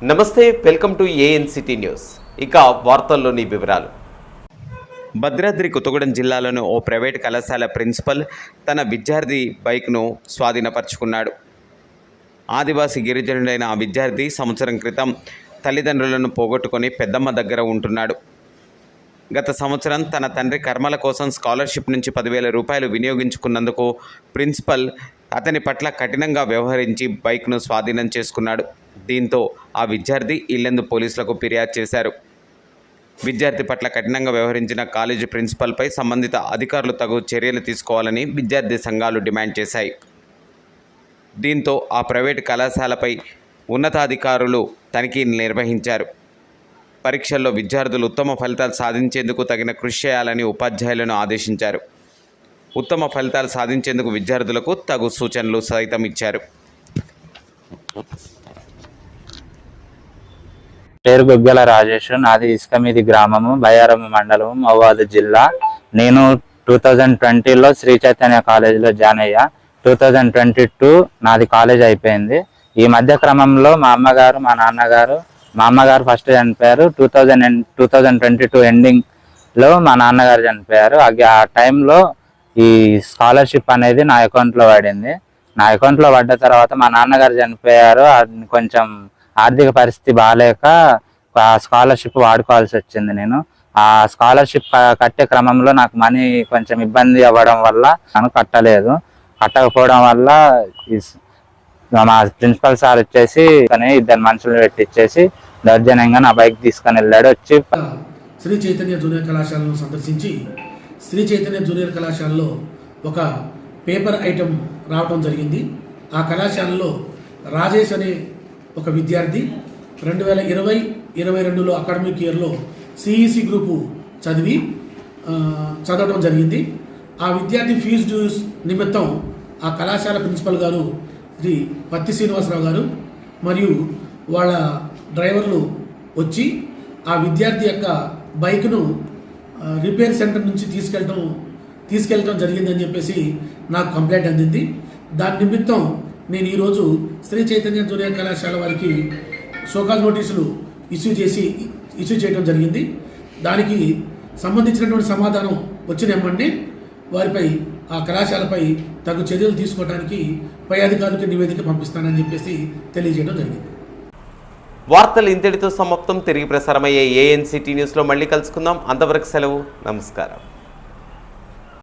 నమస్తే, welcome to ANCT news. ఇక వార్తల్లోని వివరాలు. భద్రాద్రి కొత్తగూడెం జిల్లాలోని ఓ ప్రైవేట్ కళాశాల ప్రిన్సిపల్ తన విద్యార్థి బైక్ను స్వాధీనపరుచుకున్నాడు. ఆదివాసీ గిరిజనుడైన ఆ విద్యార్థి సంవత్సరం క్రితం తల్లిదండ్రులను పోగొట్టుకొని పెద్దమ్మ దగ్గర ఉంటున్నాడు. గత సంవత్సరం తన తండ్రి కర్మల కోసం స్కాలర్షిప్ నుంచి 10,000 రూపాయలు వినియోగించుకున్నందుకు ప్రిన్సిపల్ అతని పట్ల కఠినంగా వ్యవహరించి బైక్ను స్వాధీనం చేసుకున్నాడు. దీంతో ఆ విద్యార్థి ఇల్లెందు పోలీసులకు ఫిర్యాదు చేశారు. విద్యార్థి పట్ల కఠినంగా వ్యవహరించిన కాలేజీ ప్రిన్సిపల్పై సంబంధిత అధికారులు తగు చర్యలు తీసుకోవాలని విద్యార్థి సంఘాలు డిమాండ్ చేశాయి. దీంతో ఆ ప్రైవేటు కళాశాలపై ఉన్నతాధికారులు తనిఖీలు నిర్వహించారు. పరీక్షల్లో విద్యార్థులు ఉత్తమ ఫలితాలు సాధించేందుకు తగిన కృషి చేయాలని ఉపాధ్యాయులను ఆదేశించారు. ఉత్తమ ఫలితాలు సాధించేందుకు విద్యార్థులకు తగు సూచనలు సైతం ఇచ్చారు. పేరు గొగ్గల రాజేష్, నాది ఇసుకమీది గ్రామము, బయ్యారం మండలము, మహబూబాబాద్ జిల్లా. నేను 2020లో శ్రీ చైతన్య కాలేజీలో జాయిన్ అయ్యా. 2022 నాది కాలేజ్ అయిపోయింది. ఈ మధ్య క్రమంలో మా అమ్మగారు, మా నాన్నగారు, మా అమ్మగారు ఫస్ట్ చనిపోయారు. 2022 ఎండింగ్లో మా నాన్నగారు చనిపోయారు. ఆ టైంలో ఈ స్కాలర్షిప్ అనేది నా అకౌంట్లో పడింది. నా అకౌంట్లో పడ్డ తర్వాత మా నాన్నగారు చనిపోయారు. కొంచెం ఆర్థిక పరిస్థితి బాగాలేక ఆ స్కాలర్షిప్ వాడుకోవాల్సి వచ్చింది. నేను ఆ స్కాలర్షిప్ కట్టే క్రమంలో నాకు మనీ కొంచెం ఇబ్బంది అవ్వడం వల్ల నేను కట్టకపోవడం వల్ల మా ప్రిన్సిపల్ సార్ వచ్చేసి ఇద్దరు మనుషులను పెట్టించేసి దౌర్జన్యంగా నా బైక్ తీసుకొని వెళ్ళాడు. వచ్చి శ్రీ చైతన్య జూనియర్ కళాశాలను సందర్శించి శ్రీ చైతన్య జూనియర్ కళాశాలలో ఒక పేపర్ ఐటెం రావడం జరిగింది. ఆ కళాశాలలో రాజేష్ అనే ఒక విద్యార్థి 2020-22లో అకాడమిక్ ఇయర్లో సిఈసి గ్రూపు చదవడం జరిగింది. ఆ విద్యార్థి ఫీజు డ్యూస్ నిమిత్తం ఆ కళాశాల ప్రిన్సిపల్ గారు శ్రీ పత్తి శ్రీనివాసరావు గారు మరియు వాళ్ళ డ్రైవర్లు వచ్చి ఆ విద్యార్థి యొక్క బైక్ను రిపేర్ సెంటర్ నుంచి తీసుకెళ్ళటం జరిగిందని చెప్పేసి నాకు కంప్లైంట్ అందింది. దాని నిమిత్తం నేను ఈరోజు శ్రీ చైతన్య జూనియర్ కళాశాల వారికి షోకాజ్ నోటీసులు ఇష్యూ చేయడం జరిగింది. దానికి సంబంధించినటువంటి సమాధానం వచ్చిన వెంటనే వారిపై ఆ కళాశాలపై తగు చర్యలు తీసుకోవడానికి పై అధికారులకు నివేదిక పంపిస్తానని చెప్పేసి తెలియజేయడం జరిగింది. వార్తలు ఇంతటితో సమాప్తం. తిరిగి ప్రసారమయ్యే ఏఎన్సిటీ న్యూస్లో మళ్ళీ కలుసుకుందాం. అంతవరకు సెలవు. నమస్కారం.